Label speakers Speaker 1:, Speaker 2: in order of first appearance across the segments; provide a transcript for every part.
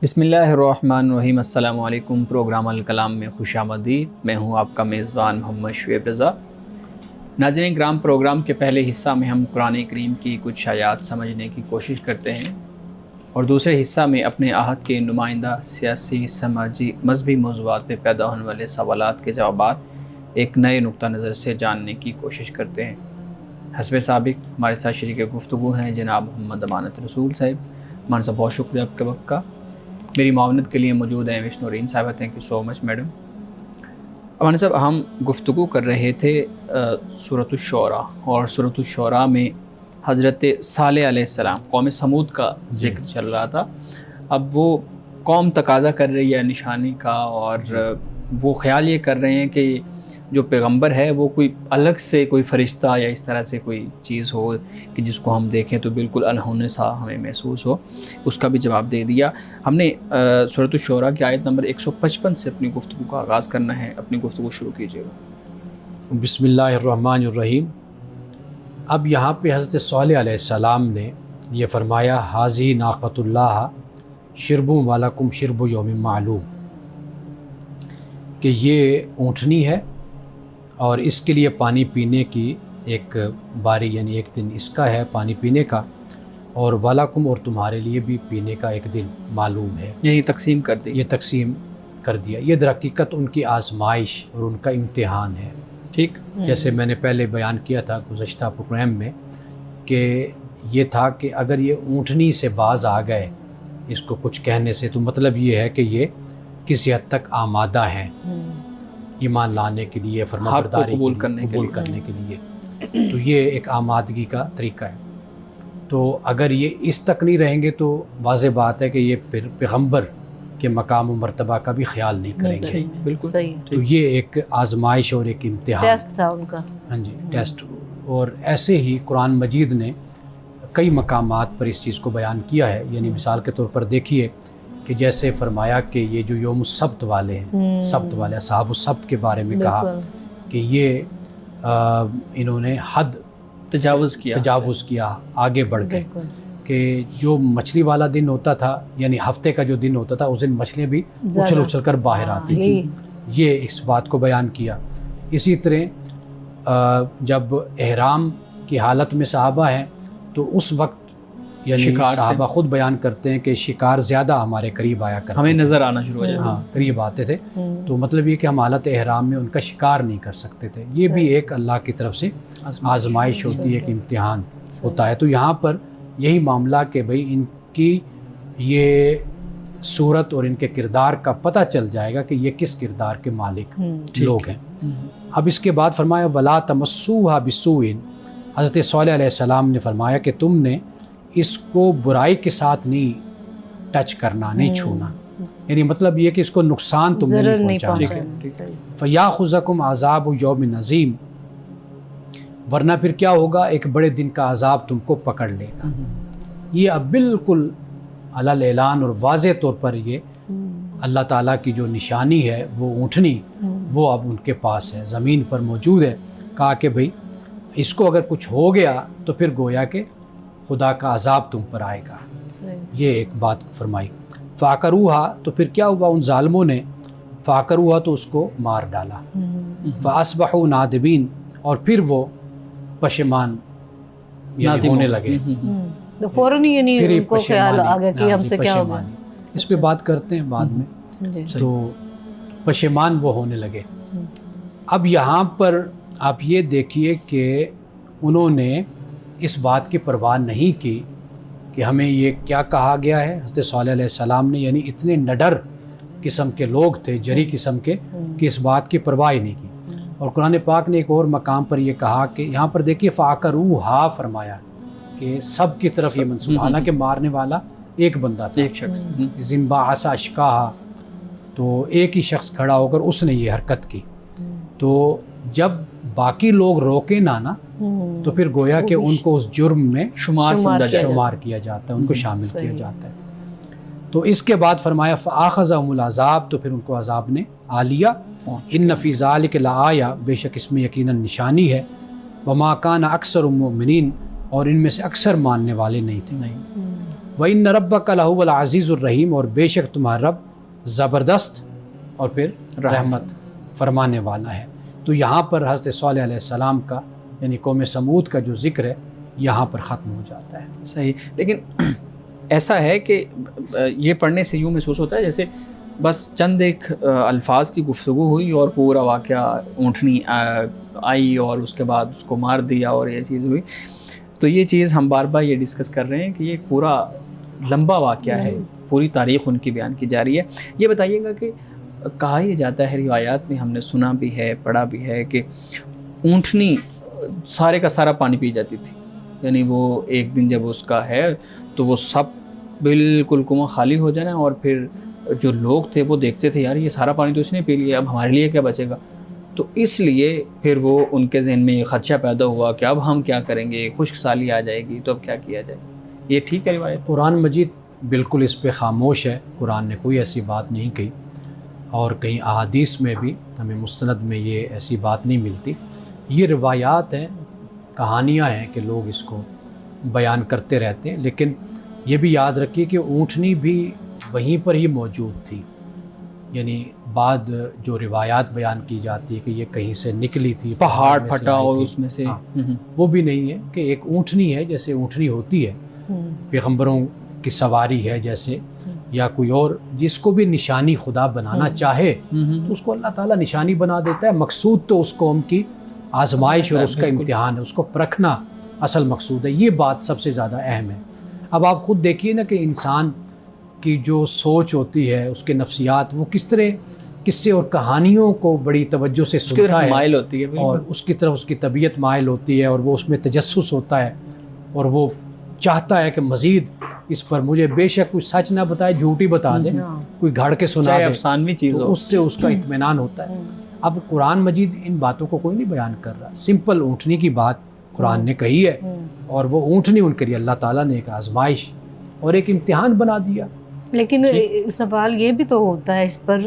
Speaker 1: بسم اللہ الرحمن الرحیم۔ السلام علیکم۔ پروگرام الکلام میں خوش آمدید۔ میں ہوں آپ کا میزبان محمد شعیب رضا۔ ناظرین کرام، پروگرام کے پہلے حصہ میں ہم قرآن کریم کی کچھ آیات سمجھنے کی کوشش کرتے ہیں اور دوسرے حصہ میں اپنے عہد کے نمائندہ سیاسی، سماجی، مذہبی موضوعات پہ پیدا ہونے والے سوالات کے جوابات ایک نئے نقطہ نظر سے جاننے کی کوشش کرتے ہیں۔ حسب سابق ہمارے ساتھ شریک گفتگو ہیں جناب محمد امانت رسول صاحب۔ مان صاحب بہت شکریہ آپ کے وقت کا۔ میری معاونت کے لیے موجود ہیں وشنو نورین صاحبہ۔ Thank you so much madam. امان صاحب، ہم گفتگو کر رہے تھے سورۃ الشعراء، اور سورۃ الشعراء میں حضرت صالح علیہ السلام، قوم سمود کا ذکر چل رہا تھا۔ اب وہ قوم تقاضا کر رہی ہے نشانی کا، اور وہ خیال یہ کر رہے ہیں کہ جو پیغمبر ہے وہ کوئی الگ سے کوئی فرشتہ یا اس طرح سے کوئی چیز ہو کہ جس کو ہم دیکھیں تو بالکل انہونے سا ہمیں محسوس ہو۔ اس کا بھی جواب دے دیا ہم نے۔ سورۃ الشعراء کی آیت نمبر 155 سے اپنی گفتگو کا آغاز کرنا ہے۔ اپنی گفتگو شروع کیجیے گا۔
Speaker 2: بسم اللہ الرحمن الرحیم۔ اب یہاں پہ حضرت صالح علیہ السلام نے یہ فرمایا، حاذی ناقۃ اللہ شرب ولکم شرب یوم معلوم، کہ یہ اونٹنی ہے اور اس کے لیے پانی پینے کی ایک باری، یعنی ایک دن اس کا ہے پانی پینے کا، اور ولکم، اور تمہارے لیے بھی پینے کا ایک دن معلوم ہے۔
Speaker 1: یہی تقسیم کر دی،
Speaker 2: یہ تقسیم کر دیا۔ یہ در حقیقت ان کی آزمائش اور ان کا امتحان ہے۔
Speaker 1: ٹھیک،
Speaker 2: جیسے میں نے پہلے بیان کیا تھا گزشتہ پروگرام میں کہ یہ تھا کہ اگر یہ اونٹنی سے باز آ گئے اس کو کچھ کہنے سے، تو مطلب یہ ہے کہ یہ کسی حد تک آمادہ ہیں ایمان لانے کے لیے، فرمانبرداری
Speaker 1: قبول
Speaker 2: کرنے کے لیے۔ تو یہ ایک آمادگی کا طریقہ ہے۔ تو اگر یہ اس تک نہیں رہیں گے تو واضح بات ہے کہ یہ پھر پیغمبر کے مقام و مرتبہ کا بھی خیال نہیں کریں گے۔
Speaker 1: بالکل
Speaker 3: صحیح۔
Speaker 2: تو یہ ایک آزمائش اور ایک امتحان،
Speaker 3: ٹیسٹ تھا ان کا۔
Speaker 2: ہاں جی، ٹیسٹ۔ اور ایسے ہی قرآن مجید نے کئی مقامات پر اس چیز کو بیان کیا ہے۔ یعنی مثال کے طور پر دیکھیے کہ جیسے فرمایا کہ یہ جو یوم السبت والے ہیں، سبت والے اصحاب السبت کے بارے میں کہا کہ یہ انہوں نے حد
Speaker 1: تجاوز
Speaker 2: کیا، آگے بڑھ گئے، کہ جو مچھلی والا دن ہوتا تھا، یعنی ہفتے کا جو دن ہوتا تھا، اس دن مچھلیاں بھی اچھل کر باہر آتی تھیں۔ یہ اس بات کو بیان کیا۔ اسی طرح جب احرام کی حالت میں صحابہ ہیں تو اس وقت یعنی صحابہ خود بیان کرتے ہیں کہ شکار زیادہ ہمارے قریب آیا کرتے،
Speaker 1: ہمیں نظر آنا شروع ہو جاتا،
Speaker 2: ہاں قریب آتے تھے۔ تو مطلب یہ کہ ہم حالت احرام میں ان کا شکار نہیں کر سکتے تھے۔ یہ بھی ایک اللہ کی طرف سے آزمائش ہوتی ہے، ایک امتحان ہوتا ہے۔ تو یہاں پر یہی معاملہ کہ بھئی ان کی یہ صورت اور ان کے کردار کا پتہ چل جائے گا کہ یہ کس کردار کے مالک لوگ ہیں۔ اب اس کے بعد فرمایا وَلَا تَمَسُّوهَا بِسُوءٍ۔ حضرت صالح علیہ السلام نے فرمایا کہ تم نے اس کو برائی کے ساتھ نہیں ٹچ کرنا، نہیں چھونا، یعنی مطلب یہ کہ اس کو نقصان تم نے نہیں پہنچانا۔ فَيَأْخُذَكُمْ عَذَابُ يَوْمٍ عَظِيمٍ، ورنہ پھر کیا ہوگا، ایک بڑے دن کا عذاب تم کو پکڑ لے گا۔ یہ اب بالکل علی الاعلان اور واضح طور پر یہ اللہ تعالیٰ کی جو نشانی ہے، وہ اونٹنی، وہ اب ان کے پاس ہے، زمین پر موجود ہے۔ کہا کہ بھئی اس کو اگر کچھ ہو گیا تو پھر گویا کہ خدا کا عذاب تم پر آئے گا۔ یہ ایک بات فرمائی۔ فَعَقَرُوهَا، تو پھر کیا ہوا، ان ظالموں نے فَعَقَرُوهَا، تو اس کو مار ڈالا۔ فَأَصْبَحُوا نَادِمِينَ، اور پھر وہ پشیمان یعنی ہونے لگے،
Speaker 3: تو فوراً یعنی ان کو خیال آ گیا کہ ہم سے کیا ہوگا۔
Speaker 2: اس پہ بات کرتے ہیں بعد میں۔ تو پشیمان وہ ہونے لگے۔ اب یہاں پر آپ یہ دیکھیے کہ انہوں نے اس بات کی پرواہ نہیں کی کہ ہمیں یہ کیا کہا گیا ہے حضرت صالح علیہ السلام نے، یعنی اتنے نڈر قسم کے لوگ تھے، جری قسم کے، کہ اس بات کی پرواہ نہیں کی۔ اور قرآن پاک نے ایک اور مقام پر یہ کہا کہ یہاں پر دیکھیے فَعَقَرُوهَا فرمایا کہ سب کی طرف یہ منسوب، حالانکہ مارنے والا ایک بندہ تھا، ایک شخص، ذِنْبَعَثَ أَشْقَاهَا، تو ایک ہی شخص کھڑا ہو کر اس نے یہ حرکت کی۔ تو جب باقی لوگ روکے نہ تو پھر گویا کہ ان کو اس جرم میں شمار کیا جاتا ہے، ان کو شامل کیا جاتا ہے۔ تو اس کے بعد فرمایا فَآخَذَهُمُ الْعَذَابُ، تو پھر ان کو عذاب نے آ لیا۔ إِنَّ فِي ذَلِكَ لَآيَةً، بے شک اس میں یقیناً نشانی ہے۔ وَمَا كَانَ أَكْثَرُ الْمُؤْمِنِينَ، اور ان میں سے اکثر ماننے والے نہیں تھے۔ وَإِنَّ رَبَّكَ لَهُوَ الْعَزِيزُ الرَّحِيمُ، اور بے شک تمہارا رب زبردست اور پھر رحمت فرمانے والا ہے۔ تو یہاں پر حضرت صالح علیہ السلام کا یعنی قوم سمود کا جو ذکر ہے یہاں پر ختم ہو جاتا ہے۔
Speaker 1: صحیح، لیکن ایسا ہے کہ یہ پڑھنے سے یوں محسوس ہوتا ہے جیسے بس چند ایک الفاظ کی گفتگو ہوئی اور پورا واقعہ اونٹنی آئی اور اس کے بعد اس کو مار دیا اور یہ چیز ہوئی۔ تو یہ چیز ہم بار بار یہ ڈسکس کر رہے ہیں کہ یہ پورا لمبا واقعہ ہے، پوری تاریخ ان کی بیان کی جا رہی ہے۔ یہ بتائیے گا کہ کہا یہ جاتا ہے روایات میں، ہم نے سنا بھی ہے پڑھا بھی ہے کہ اونٹنی سارے کا سارا پانی پی جاتی تھی، یعنی وہ ایک دن جب اس کا ہے تو وہ سب بالکل کنواں خالی ہو جانا، اور پھر جو لوگ تھے وہ دیکھتے تھے یار یہ سارا پانی تو اس نے پی لیا، اب ہمارے لیے کیا بچے گا؟ تو اس لیے پھر وہ ان کے ذہن میں یہ خدشہ پیدا ہوا کہ اب ہم کیا کریں گے، خشک سالی آ جائے گی تو اب کیا کیا جائے۔ یہ ٹھیک ہے روایت؟
Speaker 2: قرآن مجید بالکل اس پہ خاموش ہے، قرآن نے کوئی ایسی بات نہیں کہی، اور کہیں احادیث میں بھی ہمیں مستند میں یہ ایسی بات نہیں ملتی۔ یہ روایات ہیں، کہانیاں ہیں کہ لوگ اس کو بیان کرتے رہتے ہیں، لیکن یہ بھی یاد رکھیے کہ اونٹنی بھی وہیں پر ہی موجود تھی، یعنی بعد جو روایات بیان کی جاتی ہے کہ یہ کہیں سے نکلی تھی،
Speaker 1: پہاڑ پھٹا اور اس میں سے،
Speaker 2: وہ بھی نہیں ہے کہ ایک اونٹنی ہے جیسے اونٹنی ہوتی ہے پیغمبروں کی سواری ہے جیسے، یا کوئی اور جس کو بھی نشانی خدا بنانا چاہے تو اس کو اللہ تعالیٰ نشانی بنا دیتا ہے۔ مقصود تو اس قوم کی آزمائش اور اس کا امتحان ہے، اس کو پرکھنا اصل مقصود ہے۔ یہ بات سب سے زیادہ اہم ہے۔ اب آپ خود دیکھیے نا کہ انسان کی جو سوچ ہوتی ہے، اس کے نفسیات، وہ کس طرح قصے اور کہانیوں کو بڑی توجہ سے سنتا ہے،
Speaker 1: مائل ہوتی ہے،
Speaker 2: اور اس کی طرف اس کی طبیعت مائل ہوتی ہے، اور وہ اس میں تجسس ہوتا ہے، اور وہ چاہتا ہے کہ مزید اس پر مجھے بے شک کوئی سچ نہ بتائے، جھوٹی بتا دے، کوئی گھڑ کے سنا دے،
Speaker 1: افسانوی چیز ہو،
Speaker 2: اس سے اس کا اطمینان ہوتا ہے۔ اب قرآن مجید ان باتوں کو کوئی نہیں بیان کر رہا، سمپل اونٹنی کی بات قرآن نے کہی ہے، اور وہ اونٹنی ان کے لیے اللہ تعالیٰ نے ایک آزمائش اور ایک امتحان بنا دیا۔
Speaker 3: لیکن سوال یہ بھی تو ہوتا ہے اس پر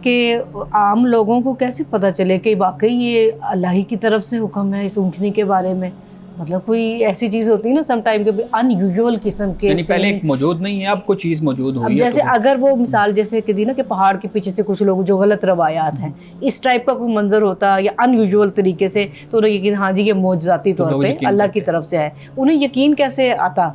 Speaker 3: کہ عام لوگوں کو کیسے پتہ چلے کہ واقعی یہ اللہ ہی کی طرف سے حکم ہے اس اونٹنی کے بارے میں؟ مطلب کوئی ایسی چیز ہوتی ہے نا سم ٹائم کے ان یوزول قسم کے،
Speaker 1: یعنی پہلے ایک موجود نہیں ہے، اب کوئی چیز موجود ہوئی ہے،
Speaker 3: جیسے اگر وہ مثال جیسے کہ دی نا کہ پہاڑ کے پیچھے سے کچھ لوگ جو غلط روایات ہیں اس ٹائپ کا کوئی منظر ہوتا یا ان یوزول طریقے سے، تو انہیں یقین ہاں جی یہ معجزاتی طور پہ اللہ کی طرف سے ہے، انہیں یقین کیسے آتا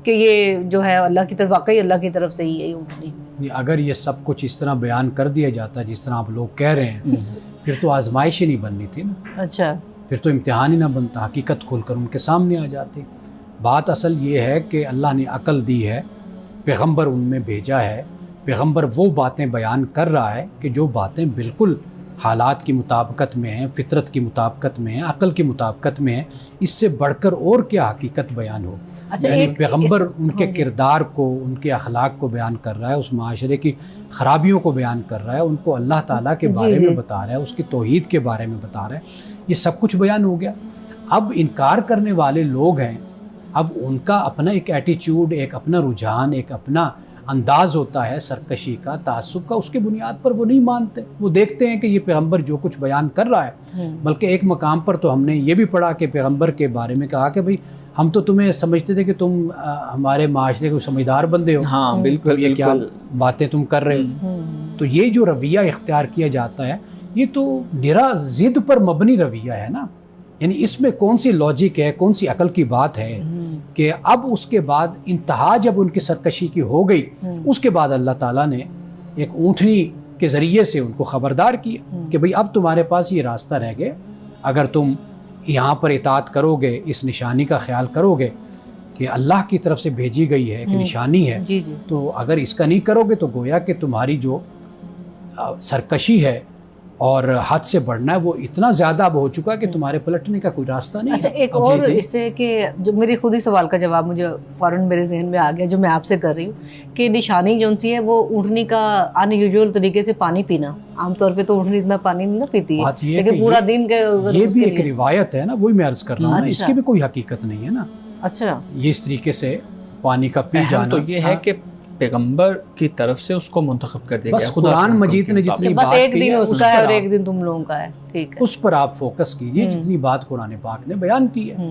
Speaker 3: کہ یہ جو ہے اللہ کی طرف، واقعی اللہ کی طرف سے ہی ہے اونٹنی؟
Speaker 2: اگر یہ سب کچھ اس طرح بیان کر دیا جاتا جس طرح آپ لوگ کہہ رہے ہیں، پھر تو آزمائش ہی نہیں بننی تھی نا،
Speaker 3: اچھا
Speaker 2: پھر تو امتحان ہی نہ بنتا، حقیقت کھول کر ان کے سامنے آ جاتی۔ بات اصل یہ ہے کہ اللہ نے عقل دی ہے، پیغمبر ان میں بھیجا ہے، پیغمبر وہ باتیں بیان کر رہا ہے کہ جو باتیں بالکل حالات کی مطابقت میں ہیں، فطرت کی مطابقت میں ہیں، عقل کی مطابقت میں ہیں۔ اس سے بڑھ کر اور کیا حقیقت بیان ہو؟ یعنی پیغمبر ان کے کردار کو، ان کے اخلاق کو بیان کر رہا ہے، اس معاشرے کی خرابیوں کو بیان کر رہا ہے، ان کو اللہ تعالیٰ کے بارے میں بتا رہا ہے، اس کی توحید کے بارے میں بتا رہا ہے، یہ سب کچھ بیان ہو گیا۔ اب انکار کرنے والے لوگ ہیں، اب ان کا اپنا ایک ایٹیچیوڈ، ایک اپنا رجحان، ایک اپنا انداز ہوتا ہے سرکشی کا، تعصب کا، اس کے بنیاد پر وہ نہیں مانتے، وہ دیکھتے ہیں کہ یہ پیغمبر جو کچھ بیان کر رہا ہے، بلکہ ایک مقام پر تو ہم نے یہ بھی پڑھا کہ پیغمبر کے بارے میں کہا کہ بھئی ہم تو تمہیں سمجھتے تھے کہ تم ہمارے معاشرے کے سمجھدار بندے ہو،
Speaker 1: ہاں بالکل،
Speaker 2: یہ کیا باتیں تم کر رہے ہو۔ تو یہ جو رویہ اختیار کیا جاتا ہے یہ تو نرا ضد پر مبنی رویہ ہے نا، یعنی اس میں کون سی لاجک ہے، کون سی عقل کی بات ہے کہ اب اس کے بعد انتہا جب ان کی سرکشی کی ہو گئی، اس کے بعد اللہ تعالیٰ نے ایک اونٹنی کے ذریعے سے ان کو خبردار کیا کہ بھئی اب تمہارے پاس یہ راستہ رہ گئے، اگر تم یہاں پر اطاعت کرو گے، اس نشانی کا خیال کرو گے کہ اللہ کی طرف سے بھیجی گئی ہے، ایک نشانی ہے، تو اگر اس کا نہیں کرو گے تو گویا کہ تمہاری جو سرکشی ہے اور حد سے بڑھنا ہے وہ اتنا زیادہ اب ہو چکا کہ تمہارے پلٹنے کا کوئی راستہ نہیں ہے۔
Speaker 3: اچھا ایک اور اس سے کہ جو میری خود ہی سوال کا جواب مجھے فوراً میرے ذہن میں آ گیا جو میں آپ سے کر رہی ہوں کہ نشانی جو سی ہے وہ اونٹنی کا ان یوزول طریقے سے پانی پینا، عام طور پہ تو اونٹنی اتنا پانی نہیں پیتی ہے، لیکن پورا دن
Speaker 2: یہ بھی ایک روایت ہے نا، وہی میں عرض کر رہا ہوں، اس کی بھی کوئی حقیقت نہیں ہے نا۔
Speaker 3: اچھا
Speaker 2: یہ اس طریقے سے پانی کا پی جانا
Speaker 1: تو یہ ہے کہ پیغمبر کی طرف سے اس کو منتخب کر دیا گیا،
Speaker 2: بس قرآن مجید نے جتنی
Speaker 3: بس
Speaker 2: بات
Speaker 3: ایک
Speaker 2: کی
Speaker 3: دن
Speaker 2: ہے
Speaker 3: اس کا ہے اور ایک دن تم لوگوں کا ہے، ٹھیک ہے،
Speaker 2: اس پر آپ فوکس کیجئے، جتنی بات قرآن پاک نے بیان کی ہے۔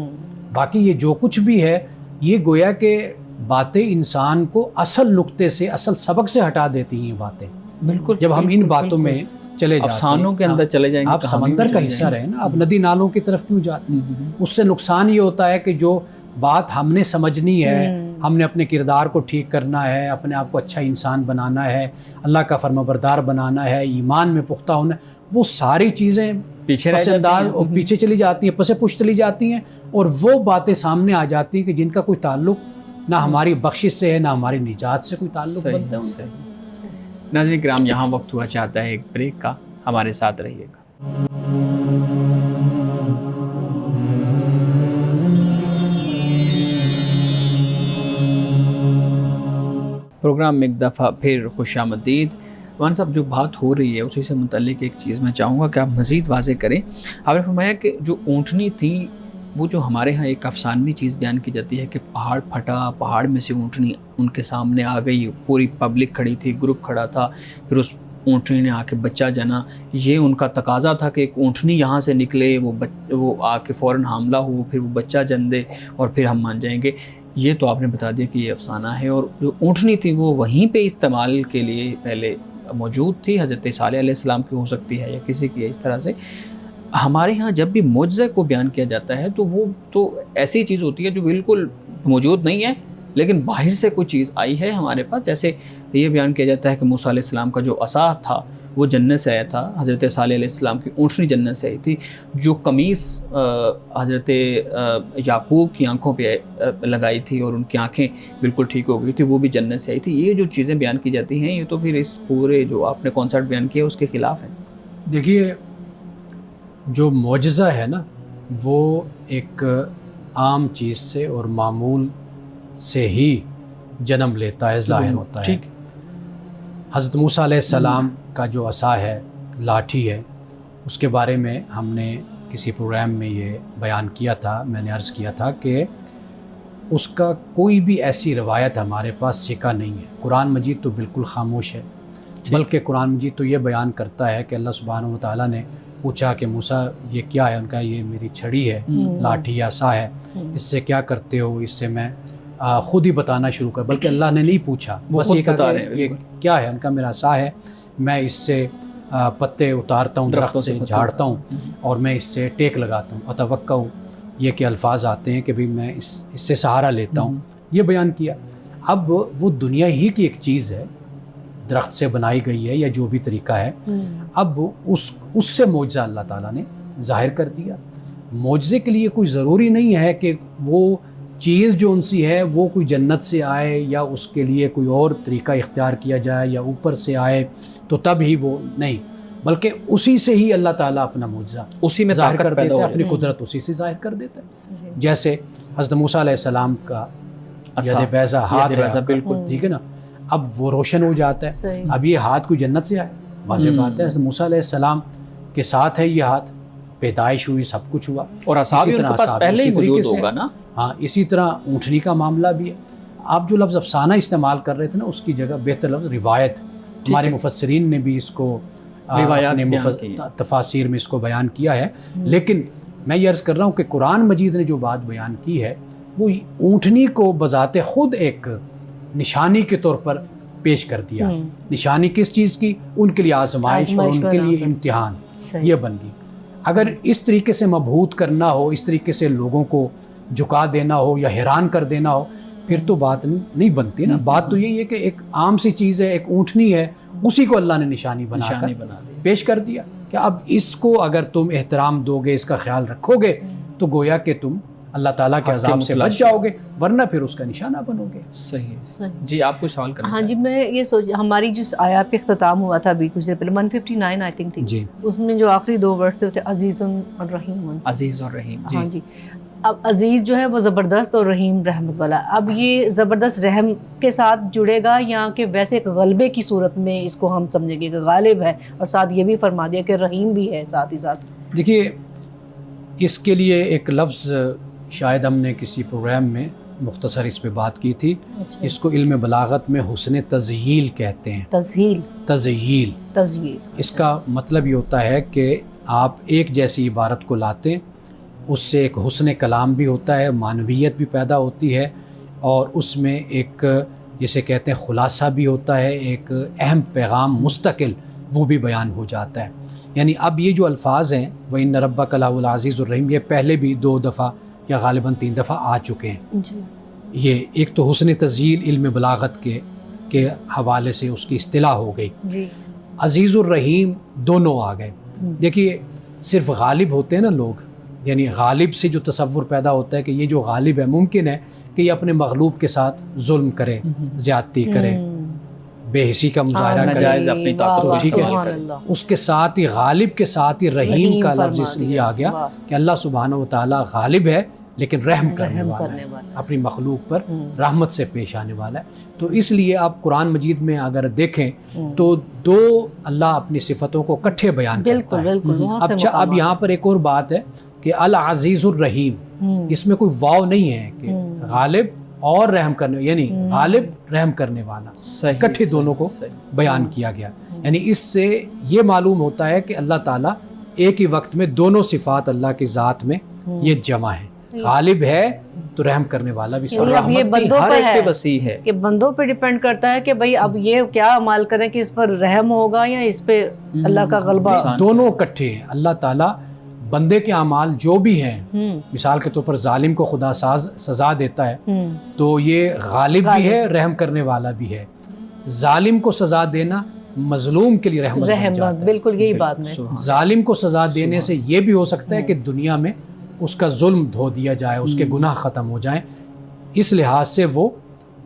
Speaker 2: باقی یہ جو کچھ بھی ہے یہ گویا کہ باتیں انسان کو اصل نقطے سے، اصل سبق سے ہٹا دیتی ہیں یہ باتیں.
Speaker 1: بالکل
Speaker 2: جب ہم ان باتوں میں چلے جاتے ہیں،
Speaker 1: افسانوں کے اندر چلے جائیں گے،
Speaker 2: آپ سمندر کا حصہ رہے نا، آپ ندی نالوں کی طرف کیوں جاتے ہیں؟ اس سے نقصان یہ ہوتا ہے کہ جو بات ہم نے سمجھنی ہے، ہم نے اپنے کردار کو ٹھیک کرنا ہے، اپنے آپ کو اچھا انسان بنانا ہے، اللہ کا فرمانبردار بنانا ہے، ایمان میں پختہ ہونا ہے، وہ ساری چیزیں
Speaker 1: پیچھے
Speaker 2: پس انداز اور پیچھے چلی جاتی ہیں، پس پش چلی جاتی ہیں، اور وہ باتیں سامنے آ جاتی ہیں کہ جن کا کوئی تعلق نہ ہماری بخشش سے ہے، نہ ہماری نجات سے کوئی تعلق بنتا ہے.
Speaker 1: ناظرین کرام، یہاں وقت ہوا چاہتا ہے ایک بریک کا، ہمارے ساتھ رہیے گا. پروگرام میں ایک دفعہ پھر خوش آمدید. مولانا صاحب، جو بات ہو رہی ہے اسی سے متعلق ایک چیز میں چاہوں گا کہ آپ مزید واضح کریں. آپ نے فرمایا کہ جو اونٹنی تھی وہ جو ہمارے ہاں ایک افسانوی چیز بیان کی جاتی ہے کہ پہاڑ پھٹا، پہاڑ میں سے اونٹنی ان کے سامنے آ گئی، پوری پبلک کھڑی تھی، گروپ کھڑا تھا، پھر اس اونٹنی نے آ کے بچہ جنا. یہ ان کا تقاضا تھا کہ ایک اونٹنی یہاں سے نکلے، وہ آ کے فوراً حاملہ ہو، پھر وہ بچہ جن دے اور پھر ہم مان جائیں گے. یہ تو آپ نے بتا دیا کہ یہ افسانہ ہے، اور جو اونٹنی تھی وہ وہیں پہ استعمال کے لیے پہلے موجود تھی، حضرت صالح علیہ السلام کی ہو سکتی ہے یا کسی کی. اس طرح سے ہمارے ہاں جب بھی معجزے کو بیان کیا جاتا ہے تو وہ تو ایسی چیز ہوتی ہے جو بالکل موجود نہیں ہے، لیکن باہر سے کوئی چیز آئی ہے ہمارے پاس. جیسے یہ بیان کیا جاتا ہے کہ موسیٰ علیہ السلام کا جو عصا تھا وہ جنت سے آیا تھا، حضرت صالح علیہ السلام کی اونٹنی جنت سے آئی تھی، جو قمیص حضرت یعقوب کی آنکھوں پہ لگائی تھی اور ان کی آنکھیں بالکل ٹھیک ہو گئی تھی، وہ بھی جنت سے آئی تھی. یہ جو چیزیں بیان کی جاتی ہیں یہ تو پھر اس پورے جو آپ نے کانسیپٹ بیان کیا اس کے خلاف ہے.
Speaker 2: دیکھیے، جو معجزہ ہے نا وہ ایک عام چیز سے اور معمول سے ہی جنم لیتا ہے، ظاہر ہوتا ہے. حضرت موسیٰ علیہ السلام کا جو عصا ہے، لاٹھی ہے، اس کے بارے میں ہم نے کسی پروگرام میں یہ بیان کیا تھا. میں نے عرض کیا تھا کہ اس کا کوئی بھی ایسی روایت ہمارے پاس سکا نہیں ہے. قرآن مجید تو بالکل خاموش ہے، بلکہ قرآن مجید تو یہ بیان کرتا ہے کہ اللہ سبحانہ و تعالیٰ نے پوچھا کہ موسیٰ یہ کیا ہے؟ ان کا یہ میری چھڑی ہے، لاٹھی یا عصا ہے، اس سے کیا کرتے ہو؟ اس سے میں خود ہی بتانا شروع کر. بلکہ اللہ نے نہیں پوچھا، بس یہ کہا کہ یہ کیا ہے؟ ان کا میرا عصا ہے، میں اس سے پتے اتارتا ہوں، درخت سے جھاڑتا ہوں، اور میں اس سے ٹیک لگاتا ہوں. اتوقع یہ کہ الفاظ آتے ہیں کہ بھی میں اس سے سہارا لیتا ہوں، یہ بیان کیا. اب وہ دنیا ہی کی ایک چیز ہے، درخت سے بنائی گئی ہے یا جو بھی طریقہ ہے. اب اس سے معجزہ اللہ تعالیٰ نے ظاہر کر دیا. معجزے کے لیے کوئی ضروری نہیں ہے کہ وہ چیز جو ان سی ہے وہ کوئی جنت سے آئے یا اس کے لیے کوئی اور طریقہ اختیار کیا جائے یا اوپر سے آئے تو تب ہی وہ نہیں، بلکہ اسی سے ہی اللہ تعالیٰ اپنا معجزہ
Speaker 1: اسی میں
Speaker 2: ظاہر کر دیتا ہے،
Speaker 1: اپنی
Speaker 2: اپنی قدرت اسی سے ظاہر کر دیتا ہے. جیسے حضرت موسیٰ علیہ السلام کا ید بیضا ہاتھ ہے،
Speaker 1: بالکل
Speaker 2: ٹھیک ہے نا، اب وہ روشن ہو جاتا ہے. اب یہ ہاتھ کوئی جنت سے آئے؟ واضح بات ہے، حضرت موسیٰ علیہ السلام کے ساتھ ہے یہ ہاتھ، پیدائش ہوئی، سب کچھ ہوا،
Speaker 1: اور عصا بھی ان کے پاس پہلے ہی موجود ہوگا نا.
Speaker 2: ہاں، اسی طرح اونٹنی کا معاملہ بھی ہے. آپ جو لفظ افسانہ استعمال کر رہے تھے نا، اس کی جگہ بہتر لفظ روایت. ہمارے مفسرین نے بھی اس کو اپنے تفاسیر میں اس کو بیان کیا ہے. لیکن میں یہ عرض کر رہا ہوں کہ قرآن مجید نے جو بات بیان کی ہے وہ اونٹنی کو بذات خود ایک نشانی کے طور پر پیش کر دیا. نشانی کس چیز کی؟ ان کے لیے آزمائش اور ان کے لیے امتحان یہ بن گئی. اگر اس طریقے سے مبہوت کرنا ہو، اس طریقے سے لوگوں کو جھکا دینا ہو یا حیران کر دینا ہو، پھر تو بات نہیں بنتی نا. بات تو یہی ہے کہ ایک عام سی چیز ہے، ایک اونٹنی ہے، اسی کو اللہ نے نشانی بنا کر پیش کر دیا کہ اب اس کو اگر تم احترام دو گے، اس کا خیال رکھو گے تو گویا کہ تم اللہ تعالیٰ کے عذاب سے بچ جاؤ گے، ورنہ پھر اس کا نشانہ بنو گے.
Speaker 1: صحیح. جی آپ کوئی سوال کرنا؟
Speaker 3: ہاں جی، میں یہ ہماری جو آیات پہ اختتام ہوا تھا ابھی کچھ دیر پہلے 159 آئی تھنک تھی
Speaker 2: جی،
Speaker 3: اس میں جو آخری 2 ورڈ تھے عزیز اور رحیم.
Speaker 1: عزیز اور رحیم.
Speaker 3: ہاں جی. اب عزیز جو ہے وہ زبردست اور رحیم رحمت والا. اب یہ زبردست رحم کے ساتھ جڑے گا یا کہ ویسے ایک غلبے کی صورت میں اس کو ہم سمجھیں گے کہ غالب ہے، اور ساتھ یہ بھی فرما دیا کہ رحیم بھی ہے ساتھ ہی ساتھ؟
Speaker 2: دیکھیے، اس کے لیے ایک لفظ شاید ہم نے کسی پروگرام میں مختصر اس پہ بات کی تھی. اس کو علم بلاغت میں حسن تزییل کہتے ہیں. تزییل. اس کا مطلب یہ ہوتا ہے کہ آپ ایک جیسی عبارت کو لاتے، اس سے ایک حسن کلام بھی ہوتا ہے، معنویت بھی پیدا ہوتی ہے، اور اس میں ایک جسے کہتے ہیں خلاصہ بھی ہوتا ہے، ایک اہم پیغام مستقل وہ بھی بیان ہو جاتا ہے. یعنی اب یہ جو الفاظ ہیں وَإِنَّ رَبَّكَ لَهُوَ الْعَزِيزُ الرَّحِيمُ، یہ پہلے بھی 2 دفعہ یا غالباً 3 دفعہ آ چکے ہیں.
Speaker 3: جی.
Speaker 2: یہ ایک تو حسن تسجیل علم بلاغت کے حوالے سے اس کی اصطلاح ہو گئی.
Speaker 3: جی.
Speaker 2: عزیز الرحیم دونوں آ گئے. دیکھیے صرف غالب ہوتے ہیں نا لوگ، یعنی غالب سے جو تصور پیدا ہوتا ہے کہ یہ جو غالب ہے ممکن ہے کہ یہ اپنے مغلوب کے ساتھ ظلم کرے، زیادتی کرے، بے حسی کا مظاہرہ کرے،
Speaker 1: ناجائز اپنی طاقت کو
Speaker 2: ٹھیک ہے.
Speaker 1: استعمال کرے.
Speaker 2: اس کے ساتھ ہی غالب کے ساتھ ہی رحیم کا لفظ اس لیے آ گیا کہ اللہ سبحانہ و تعالیٰ غالب ہے لیکن رحم کرنے والا ہے، اپنی مخلوق پر رحمت سے پیش آنے والا ہے. تو اس لیے آپ قرآن مجید میں اگر دیکھیں تو 2 اللہ اپنی صفتوں کو اکٹھے بیان کرتا ہے. اب یہاں پر ایک اور بات ہے کہ العزیز الرحیم، اس میں کوئی واو نہیں ہے کہ غالب اور رحم کرنے، یعنی غالب رحم کرنے والا، اکٹھے دونوں کو بیان کیا گیا. یعنی اس سے یہ معلوم ہوتا ہے کہ اللہ تعالیٰ ایک ہی وقت میں دونوں صفات اللہ کی ذات میں یہ جمع ہے، غالب ہے تو رحم کرنے والا بھی.
Speaker 3: اب یہ بندوں
Speaker 1: ہر
Speaker 3: پر
Speaker 1: ایک
Speaker 3: ہے
Speaker 1: پہ وسیع ہے
Speaker 3: کہ بندوں پہ ڈیپینڈ کرتا ہے کہ بھئی اب یہ کیا عمل کریں کہ اس پر رحم ہوگا یا اس پہ اللہ کا غلبہ.
Speaker 2: دونوں اکٹھے ہیں. اللہ تعالیٰ بندے کے اعمال جو بھی ہیں، مثال کے طور پر ظالم کو خدا سزا دیتا ہے تو یہ غالب بھی ہے، رحم کرنے والا بھی ہے. ظالم کو سزا دینا مظلوم کے لیے رحمت بن جاتا ہے.
Speaker 3: بالکل یہی بات ہے.
Speaker 2: ظالم کو سزا دینے سے یہ بھی ہو سکتا ہے کہ دنیا میں اس کا ظلم دھو دیا جائے، اس کے گناہ ختم ہو جائیں. اس لحاظ سے وہ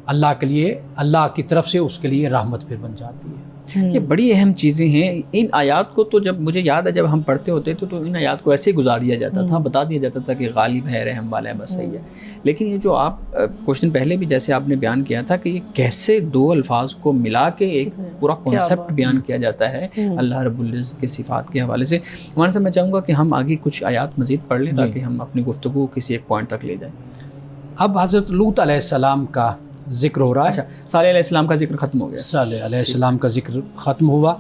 Speaker 2: اللہ کے لیے، اللہ کی طرف سے اس کے لیے رحمت پھر بن جاتی ہے.
Speaker 1: یہ بڑی اہم چیزیں ہیں. ان آیات کو تو جب مجھے یاد ہے جب ہم پڑھتے ہوتے تو ان آیات کو ایسے ہی گزار دیا جاتا تھا، بتا دیا جاتا تھا کہ غالب ہے، رحم والا ہے، بس صحیح ہے. لیکن یہ جو آپ کچھ دن پہلے بھی جیسے آپ نے بیان کیا تھا کہ یہ کیسے 2 الفاظ کو ملا کے ایک پورا کانسیپٹ بیان کیا جاتا ہے اللہ رب العزت کے صفات کے حوالے سے. مولانا صاحب میں چاہوں گا کہ ہم آگے کچھ آیات مزید پڑھ لیں تاکہ ہم اپنی گفتگو کسی ایک پوائنٹ تک لے جائیں.
Speaker 2: اب حضرت لوط علیہ السلام کا ذکر ہو رہا ہے.
Speaker 1: اچھا، صالح علیہ السلام کا ذکر ختم ہو گیا.
Speaker 2: صالح علیہ السلام کا ذکر ختم ہوا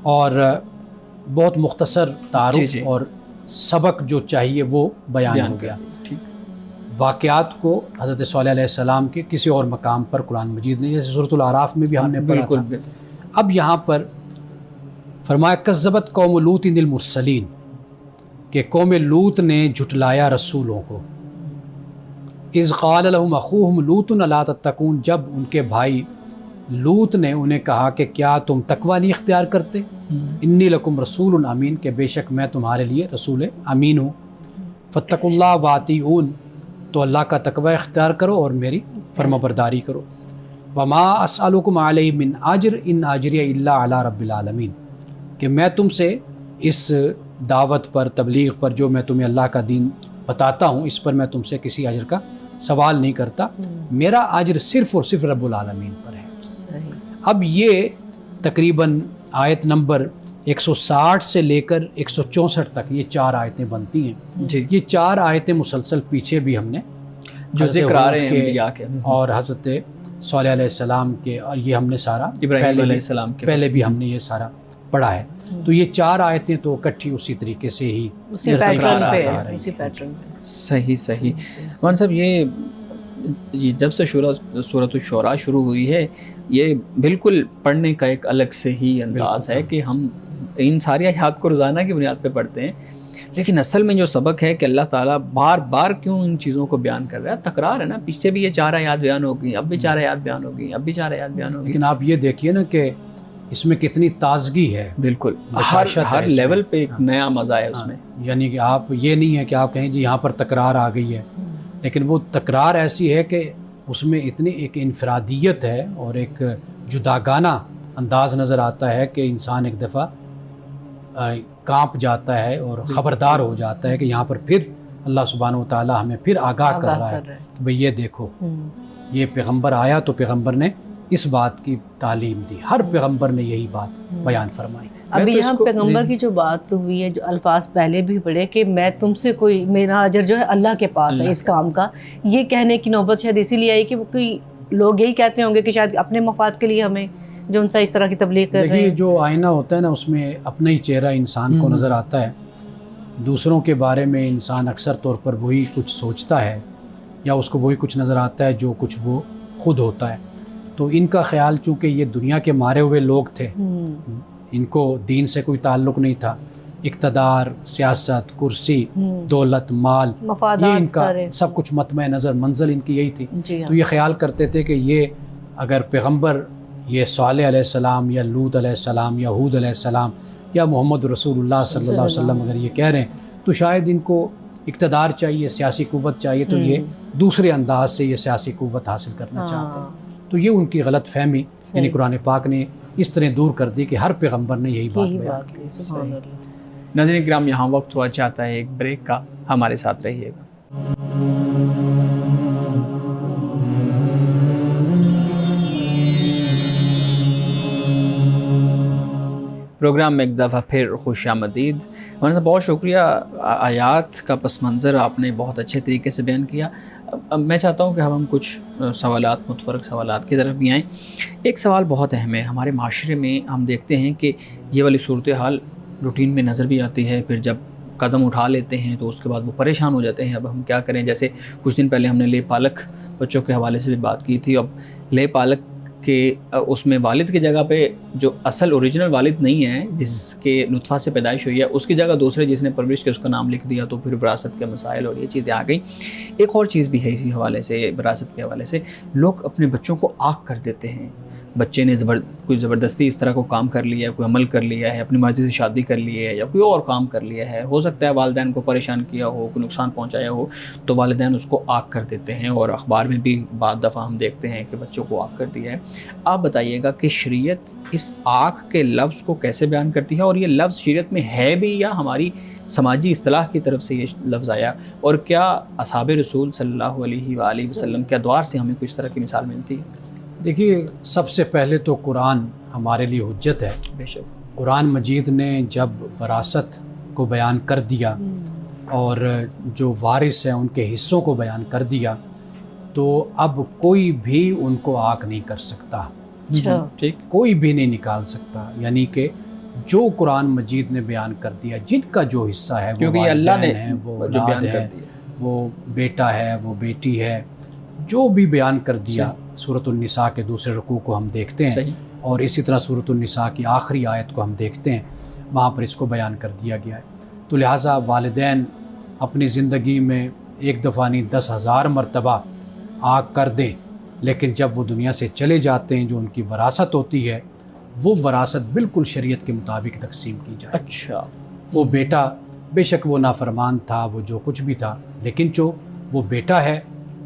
Speaker 2: اور بہت مختصر تعارف اور سبق جو چاہیے وہ بیان ہو گیا. واقعات کو حضرت صالح علیہ السلام کے کسی اور مقام پر قرآن مجید نے، جیسے سورۃ الاعراف میں بھی ہم نے پڑھا تھا. اب یہاں پر فرمایا کذبت قوم لوط المرسلین، کہ قوم لوط نے جھٹلایا رسولوں کو. اذ قال لهم اخوهم لوط الا تتقون، جب ان کے بھائی لوط نے انہیں کہا کہ کیا تم تقوی نہیں اختیار کرتے. انی لکم رسول امین، کہ بے شک میں تمہارے لیے رسول امین ہوں. فاتقوا اللہ واطیعون، تو اللہ کا تقوی اختیار کرو اور میری فرما برداری کرو. وما اسألکم علیہ من اجر ان اجری الا علی رب العالمین، کہ میں تم سے اس دعوت پر، تبلیغ پر، جو میں تمہیں اللہ کا دین بتاتا ہوں، اس پر میں تم سے کسی اجر کا سوال نہیں کرتا، میرا اجر صرف اور صرف رب العالمین پر ہے. اب یہ تقریباً آیت نمبر 160 سے لے کر 164 تک یہ 4 آیتیں بنتی ہیں. یہ 4 آیتیں مسلسل پیچھے بھی ہم نے
Speaker 1: جو ذکر آ رہے ہیں
Speaker 2: اور حضرت صالح علیہ السلام کے، اور یہ ہم نے سارا
Speaker 1: ابراہیم علیہ السلام کے
Speaker 2: پہلے بھی ہم نے یہ سارا پڑھا ہے. تو یہ 4 آیتیں تو اکٹھی اسی طریقے سے ہی
Speaker 1: صحیح. مولانا صاحب یہ جب سے سورۃ الشعراء شروع ہوئی ہے، یہ بالکل پڑھنے کا ایک الگ سے ہی انداز ہے کہ ہم ان ساری آیات کو روزانہ کی بنیاد پہ پڑھتے ہیں، لیکن اصل میں جو سبق ہے کہ اللہ تعالیٰ بار بار کیوں ان چیزوں کو بیان کر رہا ہے. تکرار ہے نا، پیچھے بھی یہ 4 آیات بیان ہو گئی، اب بھی 4 آیات بیان ہو گئی، اب بھی 4 آیات بیان ہو گئی.
Speaker 2: لیکن آپ یہ دیکھیے نا کہ اس میں کتنی تازگی ہے.
Speaker 1: بالکل ہر لیول پہ ایک نیا مزہ ہے اس میں.
Speaker 2: یعنی کہ آپ یہ نہیں ہے کہ آپ کہیں جی یہاں پر تکرار آ گئی ہے، لیکن وہ تکرار ایسی ہے کہ اس میں اتنی ایک انفرادیت ہے اور ایک جداگانہ انداز نظر آتا ہے کہ انسان ایک دفعہ کانپ جاتا ہے اور خبردار ہو جاتا ہے کہ یہاں پر پھر اللہ سبحانہ و تعالیٰ ہمیں پھر آگاہ کر رہا ہے کہ بھئی یہ دیکھو، یہ پیغمبر آیا تو پیغمبر نے اس بات کی تعلیم دی. ہر پیغمبر نے یہی بات بیان فرمائی.
Speaker 3: ابھی یہاں پیغمبر کی جو بات ہوئی ہے، جو الفاظ پہلے بھی پڑھے کہ میں تم سے کوئی، میرا اجر جو ہے اللہ کے پاس ہے اس کام کا، یہ کہنے کی نوبت شاید اسی لیے آئی کہ وہ کوئی لوگ یہی کہتے ہوں گے کہ شاید اپنے مفاد کے لیے ہمیں جو ان سے اس طرح کی تبلیغ کر رہے ہیں.
Speaker 2: جو آئینہ ہوتا ہے نا، اس میں اپنا ہی چہرہ انسان کو نظر آتا ہے. دوسروں کے بارے میں انسان اکثر طور پر وہی کچھ سوچتا ہے یا اس کو وہی کچھ نظر آتا ہے جو کچھ وہ خود ہوتا ہے. تو ان کا خیال چونکہ یہ دنیا کے مارے ہوئے لوگ تھے, ان کو دین سے کوئی تعلق نہیں تھا, اقتدار, سیاست, کرسی, دولت, مال, یہ ان کا سب کچھ مطمع نظر منزل ان کی یہی تھی. تو یہ خیال کرتے تھے کہ یہ اگر پیغمبر یہ صالح علیہ السلام یا لوط علیہ السلام یا ہود علیہ السلام یا محمد رسول اللہ صلی اللہ علیہ وسلم اگر یہ کہہ رہے ہیں تو شاید ان کو اقتدار چاہیے, سیاسی قوت چاہیے, تو یہ دوسرے انداز سے یہ سیاسی قوت حاصل کرنا چاہتے ہیں. تو یہ ان کی غلط فہمی یعنی قرآن پاک نے اس طرح دور کر دی کہ ہر پیغمبر نے یہی بات بیان کی.
Speaker 1: ناظرین کرام, یہاں وقت ہوا چاہتا ہے ایک بریک کا, ہمارے ساتھ رہیے گا. پروگرام میں ایک دفعہ پھر خوش آمدید. ہمارے ساتھ بہت شکریہ. آیات کا پس منظر آپ نے بہت اچھے طریقے سے بیان کیا. میں چاہتا ہوں کہ ہم کچھ سوالات, متفرق سوالات کی طرف بھی آئیں. ایک سوال بہت اہم ہے. ہمارے معاشرے میں ہم دیکھتے ہیں کہ یہ والی صورتحال روٹین میں نظر بھی آتی ہے, پھر جب قدم اٹھا لیتے ہیں تو اس کے بعد وہ پریشان ہو جاتے ہیں. اب ہم کیا کریں؟ جیسے کچھ دن پہلے ہم نے لے پالک بچوں کے حوالے سے بھی بات کی تھی. اب لے پالک کہ اس میں والد کی جگہ پہ جو اصل اوریجنل والد نہیں ہے, جس کے نطفہ سے پیدائش ہوئی ہے, اس کی جگہ دوسرے جس نے پرورش کی اس کا نام لکھ دیا, تو پھر وراثت کے مسائل اور یہ چیزیں آ گئیں. ایک اور چیز بھی ہے اسی حوالے سے, وراثت کے حوالے سے, لوگ اپنے بچوں کو آگ کر دیتے ہیں. بچے نے کوئی زبردستی اس طرح کو کام کر لیا ہے, کوئی عمل کر لیا ہے, اپنی مرضی سے شادی کر لی ہے یا کوئی اور کام کر لیا ہے, ہو سکتا ہے والدین کو پریشان کیا ہو, کوئی نقصان پہنچایا ہو, تو والدین اس کو آگ کر دیتے ہیں. اور اخبار میں بھی بعض دفعہ ہم دیکھتے ہیں کہ بچوں کو آگ کر دیا ہے. آپ بتائیے گا کہ شریعت اس آگ کے لفظ کو کیسے بیان کرتی ہے, اور یہ لفظ شریعت میں ہے بھی یا ہماری سماجی اصطلاح کی طرف سے یہ لفظ آیا, اور کیا اصحاب رسول صلی اللہ علیہ وآلہ وسلم کے ادوار سے ہمیں کچھ طرح کی مثال ملتی ہے؟
Speaker 2: دیکھیے, سب سے پہلے تو قرآن ہمارے لیے حجت ہے.
Speaker 1: بے شک.
Speaker 2: قرآن مجید نے جب وراثت کو بیان کر دیا اور جو وارث ہیں ان کے حصوں کو بیان کر دیا, تو اب کوئی بھی ان کو آگ نہیں کر سکتا.
Speaker 1: ٹھیک,
Speaker 2: کوئی بھی نہیں نکال سکتا. یعنی کہ جو قرآن مجید نے بیان کر دیا, جن کا جو حصہ ہے, وہ والدین ہیں, وہ اولاد ہے, وہ بیٹا ہے, وہ بیٹی ہے, جو بھی بیان کر دیا. سورۃ النساء کے دوسرے رکوع کو ہم دیکھتے ہیں, اور اسی طرح سورۃ النساء کی آخری آیت کو ہم دیکھتے ہیں, وہاں پر اس کو بیان کر دیا گیا ہے. تو لہٰذا والدین اپنی زندگی میں ایک دفعہ نہیں 10,000 مرتبہ آگ کر دیں, لیکن جب وہ دنیا سے چلے جاتے ہیں, جو ان کی وراثت ہوتی ہے, وہ وراثت بالکل شریعت کے مطابق تقسیم کی جائے.
Speaker 1: اچھا.
Speaker 2: وہ بیٹا بے شک وہ نافرمان تھا, وہ جو کچھ بھی تھا, لیکن جو وہ بیٹا ہے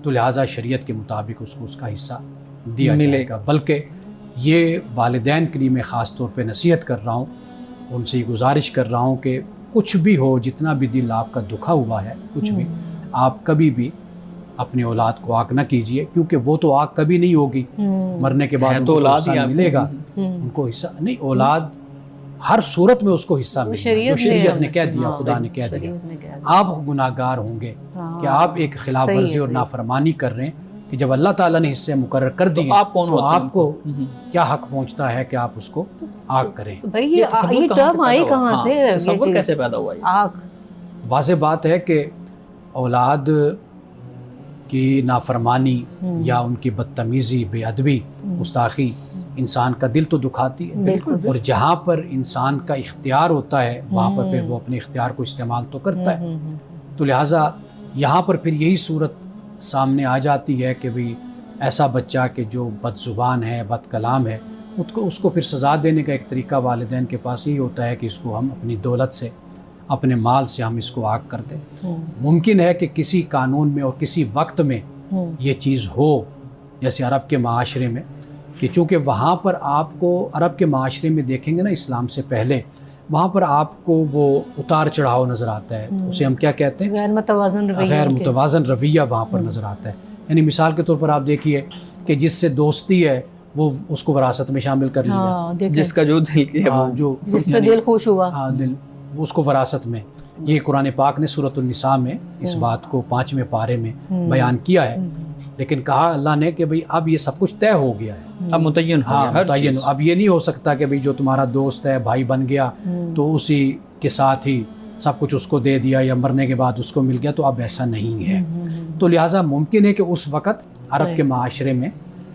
Speaker 2: تو لہٰذا شریعت کے مطابق اس کو اس کا حصہ دیا جائے گا. بلکہ یہ والدین کے لیے میں خاص طور پہ نصیحت کر رہا ہوں, ان سے یہ گزارش کر رہا ہوں کہ کچھ بھی ہو, جتنا بھی دل آپ کا دکھا ہوا ہے, کچھ بھی, آپ کبھی بھی اپنی اولاد کو آگ نہ کیجئے, کیونکہ وہ تو آگ کبھی نہیں ہوگی. مرنے کے بعد تو اولاد ہی ملے گا, ان کو حصہ نہیں. اولاد ہر صورت میں اس کو حصہ ملے گا. شریعت نے کہہ دیا, خدا نے کہہ دیا. آپ گناہ گار ہوں گے کہ آپ ایک خلاف ورزی اور نافرمانی کر رہے ہیں, کہ جب اللہ تعالیٰ نے حصے مقرر کر دیے تو آپ کو کیا حق پہنچتا ہے کہ آپ اس کو آگ کریں.
Speaker 3: یہ ٹرم آئی کہاں سے,
Speaker 1: تصور کیسے پیدا ہوا ہے
Speaker 3: آگ؟
Speaker 2: واضح بات ہے کہ اولاد کی نافرمانی یا ان کی بدتمیزی, بے ادبی, گستاخی انسان کا دل تو دکھاتی ہے, اور جہاں پر انسان کا اختیار ہوتا ہے وہاں پر پھر وہ اپنے اختیار کو استعمال تو کرتا ہے. تو لہٰذا یہاں پر پھر یہی صورت سامنے آ جاتی ہے کہ بھئی ایسا بچہ کہ جو بد زبان ہے, بد کلام ہے, اس کو پھر سزا دینے کا ایک طریقہ والدین کے پاس یہی ہوتا ہے کہ اس کو ہم اپنی دولت سے, اپنے مال سے ہم اس کو آگ کر دیں. ممکن ہے کہ کسی قانون میں اور کسی وقت میں یہ چیز ہو, جیسے عرب کے معاشرے میں, کہ چونکہ وہاں پر آپ کو عرب کے معاشرے میں دیکھیں گے نا اسلام سے پہلے, وہاں پر آپ کو وہ اتار چڑھاؤ نظر آتا ہے, اسے ہم کیا کہتے ہیں, غیر متوازن رویہ وہاں پر نظر آتا ہے. یعنی مثال کے طور پر آپ دیکھیے کہ جس سے دوستی ہے وہ اس کو وراثت میں شامل کر لیا,
Speaker 1: جس کا جو دل کی ہے,
Speaker 2: جو
Speaker 3: جس پہ دل خوش ہوا,
Speaker 2: دل, وہ اس کو وراثت میں. یہ قرآن پاک نے سورۃ النساء میں اس بات کو 5ویں پارے میں بیان کیا ہے, لیکن کہا اللہ نے کہ بھئی اب یہ سب کچھ طے ہو گیا ہے,
Speaker 1: اب متعین ہو گیا ہر چیز.
Speaker 2: اب یہ نہیں ہو سکتا کہ بھئی جو تمہارا دوست ہے, بھائی بن گیا, تو اسی کے ساتھ ہی سب کچھ اس کو دے دیا یا مرنے کے بعد اس کو مل گیا، تو اب ایسا نہیں ہے۔ تو لہٰذا ممکن ہے کہ اس وقت عرب کے معاشرے میں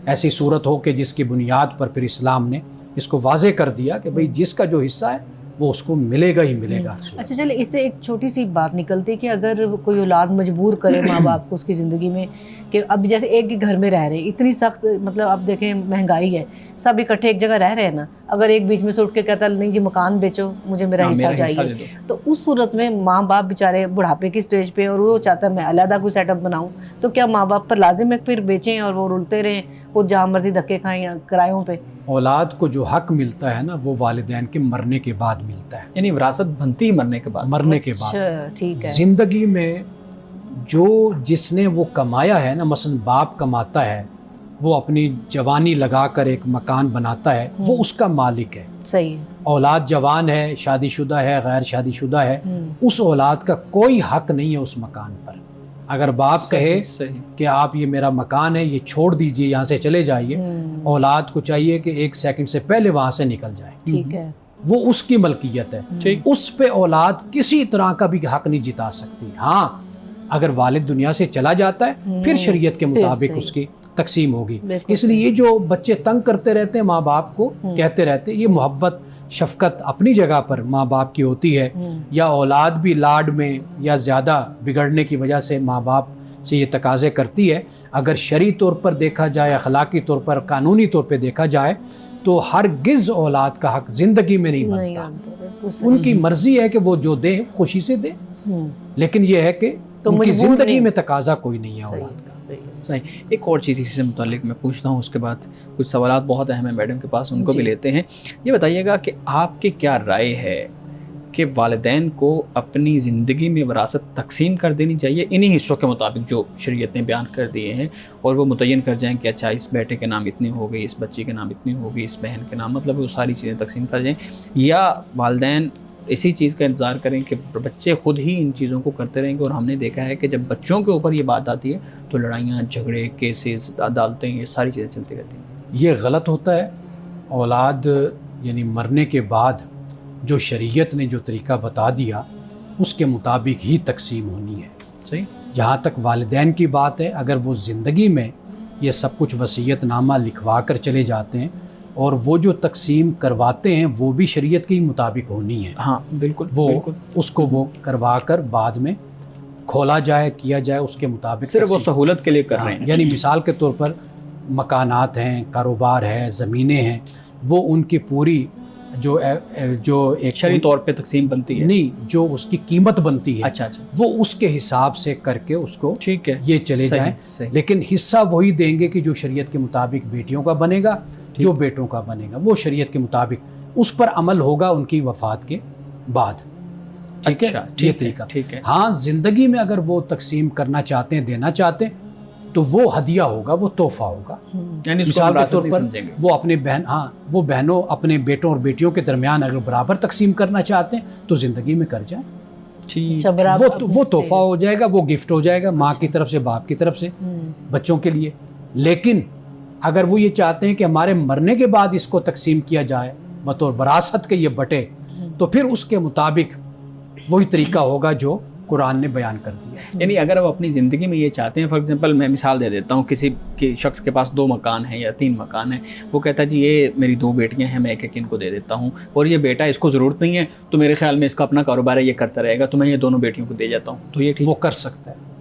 Speaker 2: ایسی صورت ہو کہ جس کی بنیاد پر پھر اسلام نے اس کو واضح کر دیا کہ بھئی جس کا جو حصہ ہے وہ اس کو ملے گا ہی ملے گا۔
Speaker 3: اچھا چلے، اس سے ایک چھوٹی سی بات نکلتی کہ اگر کوئی اولاد مجبور کرے ماں باپ کو اس کی زندگی میں کہ اب جیسے ایک ہی گھر میں رہ رہے، اتنی سخت مطلب اب دیکھیں مہنگائی ہے، سب اکٹھے ایک جگہ رہ رہے ہیں نا، اگر ایک بیچ میں سے اٹھ کے کہتا نہیں جی مکان بیچو مجھے میرا حصہ چاہیے، تو اس صورت میں ماں باپ بیچارے بڑھاپے کی سٹیج پہ اور وہ چاہتا ہے میں علیحدہ کوئی سیٹ اپ بناؤں، تو کیا ماں باپ پر لازم ہے پھر بیچیں اور وہ رلتے رہیں، وہ جہاں مرضی دھکے کھائیں یا کرایوں پہ؟
Speaker 2: اولاد کو جو حق ملتا ہے نا وہ والدین کے مرنے کے بعد ملتا ہے،
Speaker 1: یعنی وراثت بنتی مرنے کے بعد۔
Speaker 2: مرنے کے بعد
Speaker 3: ٹھیک ہے۔
Speaker 2: زندگی میں جو جس نے وہ کمایا ہے نا، مثلا باپ کماتا ہے، وہ اپنی جوانی لگا کر ایک مکان بناتا ہے، وہ اس کا مالک ہے۔
Speaker 3: صحیح۔
Speaker 2: اولاد جوان ہے، شادی شدہ ہے، غیر شادی شدہ ہے، اس اولاد کا کوئی حق نہیں ہے اس مکان پر۔ اگر باپ کہے کہ آپ یہ میرا مکان ہے، یہ چھوڑ دیجئے، یہاں سے چلے جائیے، اولاد کو چاہیے کہ 1 سیکنڈ سے پہلے وہاں سے نکل جائے۔
Speaker 3: ٹھیک ہے۔
Speaker 2: وہ اس کی ملکیت ہے، اس پہ اولاد کسی طرح کا بھی حق نہیں جتا سکتی۔ ہاں اگر والد دنیا سے چلا جاتا ہے پھر شریعت کے مطابق اس کی تقسیم ہوگی۔ اس لیے یہ جو بچے تنگ کرتے رہتے ہیں ماں باپ کو، کہتے رہتے ہیں، یہ محبت شفقت اپنی جگہ پر ماں باپ کی ہوتی ہے، یا اولاد بھی لاڈ میں یا زیادہ بگڑنے کی وجہ سے ماں باپ سے یہ تقاضے کرتی ہے۔ اگر شرعی طور پر دیکھا جائے، اخلاقی طور پر، قانونی طور پہ دیکھا جائے تو ہرگز اولاد کا حق زندگی میں نہیں بنتا۔ ان کی مرضی ہے کہ وہ جو دیں خوشی سے دیں، لیکن یہ ہے کہ ان کی زندگی میں تقاضا کوئی نہیں ہے اولاد کا۔
Speaker 1: صحیح۔ ایک اور چیز اسی سے متعلق میں پوچھتا ہوں، اس کے بعد کچھ سوالات بہت اہم ہیں میڈم کے پاس، ان کو بھی لیتے ہیں۔ یہ بتائیے گا کہ آپ کی کیا رائے ہے کہ والدین کو اپنی زندگی میں وراثت تقسیم کر دینی چاہیے انہی حصوں کے مطابق جو شریعت نے بیان کر دیے ہیں، اور وہ متعین کر جائیں کہ اچھا اس بیٹے کے نام اتنی ہوگی، اس بچی کے نام اتنی ہوگی، اس بہن کے نام، مطلب وہ ساری چیزیں تقسیم کر جائیں، یا والدین اسی چیز کا انتظار کریں کہ بچے خود ہی ان چیزوں کو کرتے رہیں گے؟ اور ہم نے دیکھا ہے کہ جب بچوں کے اوپر یہ بات آتی ہے تو لڑائیاں، جھگڑے، کیسز، عدالتیں، یہ ساری چیزیں چلتی رہتی ہیں۔
Speaker 2: یہ غلط ہوتا ہے۔ اولاد یعنی مرنے کے بعد جو شریعت نے جو طریقہ بتا دیا اس کے مطابق ہی تقسیم ہونی ہے۔
Speaker 1: صحیح۔
Speaker 2: جہاں تک والدین کی بات ہے، اگر وہ زندگی میں یہ سب کچھ وصیت نامہ لکھوا کر چلے جاتے ہیں اور وہ جو تقسیم کرواتے ہیں وہ بھی شریعت کے مطابق ہونی ہے۔
Speaker 1: ہاں بالکل،
Speaker 2: وہ اس کو وہ کروا کر بعد میں کھولا جائے، کیا جائے اس کے مطابق،
Speaker 1: صرف وہ سہولت کے لیے کر رہے ہیں۔
Speaker 2: یعنی مثال کے طور پر مکانات ہیں، کاروبار ہے، زمینیں ہیں، وہ ان کی پوری جو ایک
Speaker 1: شرعی طور پہ تقسیم بنتی ہے،
Speaker 2: نہیں جو اس کی قیمت بنتی ہے،
Speaker 1: اچھا
Speaker 2: وہ اس کے حساب سے کر کے اس کو
Speaker 1: ٹھیک ہے
Speaker 2: یہ چلے جائیں۔ لیکن حصہ وہی دیں گے کہ جو شریعت کے مطابق بیٹیوں کا بنے گا، جو بیٹوں کا بنے گا وہ شریعت کے مطابق اس پر عمل ہوگا ان کی وفات کے بعد۔ ٹھیک ہے، یہ طریقہ ٹھیک ہے۔ ہاں زندگی میں اگر وہ تقسیم کرنا چاہتے ہیں، دینا چاہتے ہیں، تو وہ ہدیہ ہوگا، وہ تحفہ ہوگا۔
Speaker 1: یعنی
Speaker 2: مثال کے طور پر وہ اپنے وہ بہنوں اپنے بیٹوں اور بیٹیوں کے درمیان اگر برابر تقسیم کرنا چاہتے ہیں تو زندگی میں کر جائیں، وہ تحفہ ہو جائے گا، وہ گفٹ ہو جائے گا ماں کی طرف سے، باپ کی طرف سے بچوں کے لیے۔ لیکن اگر وہ یہ چاہتے ہیں کہ ہمارے مرنے کے بعد اس کو تقسیم کیا جائے بطور وراثت کے یہ بٹے، تو پھر اس کے مطابق وہی طریقہ ہوگا جو قرآن نے بیان کر دیا۔
Speaker 1: یعنی اگر وہ اپنی زندگی میں یہ چاہتے ہیں، فار ایگزامپل میں مثال دے دیتا ہوں، کسی کے شخص کے پاس 2 مکان ہیں یا 3 مکان ہیں، وہ کہتا ہے جی یہ میری 2 بیٹیاں ہیں، میں ایک ان کو دے دیتا ہوں، اور یہ بیٹا اس کو ضرورت نہیں ہے تو میرے خیال میں اس کا اپنا کاروبار ہے، یہ کرتا رہے گا، تو میں یہ دونوں بیٹیوں کو دے جاتا ہوں، تو یہ ٹھیک
Speaker 2: وہ کر سکتا ہے۔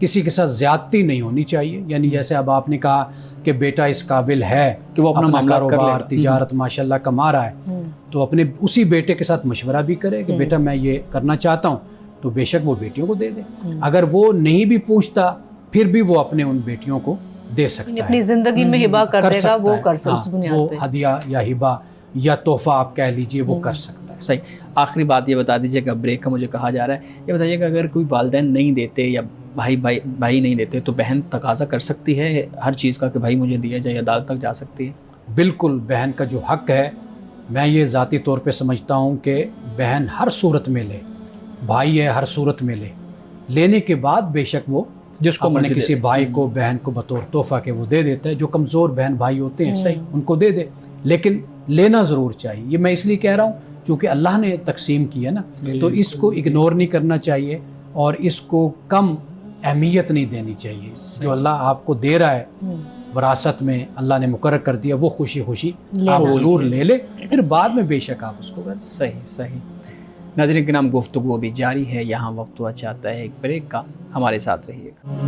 Speaker 2: کسی کے ساتھ زیادتی نہیں ہونی چاہیے، یعنی جیسے اب آپ نے کہا کہ بیٹا اس قابل ہے کہ وہ اپنا کاروبار، تجارت ماشاءاللہ کما رہا ہے، تو اپنے اسی بیٹے کے ساتھ مشورہ بھی کرے کہ بیٹا میں یہ کرنا چاہتا ہوں، تو بے شک وہ بیٹیوں کو دے دے۔ اگر وہ نہیں بھی پوچھتا پھر بھی وہ اپنے ان بیٹیوں کو دے سکتا ہے،
Speaker 3: اپنی زندگی میں ہبا کر دے گا، وہ کر سکتا ہے، اس بنیاد پہ
Speaker 2: ہدیہ یا ہبا یا تحفہ آپ کہہ لیجئے، وہ کر سکتا ہے۔
Speaker 1: صحیح۔ آخری بات یہ بتا دیجیے گا، بریک کا مجھے کہا جا رہا ہے، یہ بتائیے گا اگر کوئی والدین نہیں دیتے یا بھائی نہیں دیتے تو بہن تقاضا کر سکتی ہے ہر چیز کا کہ بھائی مجھے دیا جائے، عدالت تک جا سکتی ہے؟
Speaker 2: بالکل، بہن کا جو حق ہے، میں یہ ذاتی طور پہ سمجھتا ہوں کہ بہن ہر صورت میں لے، بھائی ہے ہر صورت میں لینے کے بعد بے شک وہ جس کو اپنے کسی بھائی کو بہن کو بطور تحفہ کے وہ دے دیتا ہے، جو کمزور بہن بھائی ہوتے ہیں ان کو دے دے، لیکن لینا ضرور چاہیے۔ یہ میں اس لیے کہہ رہا ہوں چونکہ اللہ نے تقسیم کیا نا، تو اس کو اگنور نہیں کرنا چاہیے اور اس کو کم اہمیت نہیں دینی چاہیے. جو اللہ آپ کو دے رہا ہے وراثت میں، اللہ نے مقرر کر دیا، وہ خوشی خوشی آپ ضرور لے لے، پھر بعد میں بے شک آپ اس کو کر.
Speaker 1: صحیح. ناظرین کے نام گفتگو بھی جاری ہے، یہاں وقت ہوا چاہتا ہے ایک بریک کا، ہمارے ساتھ رہیے گا.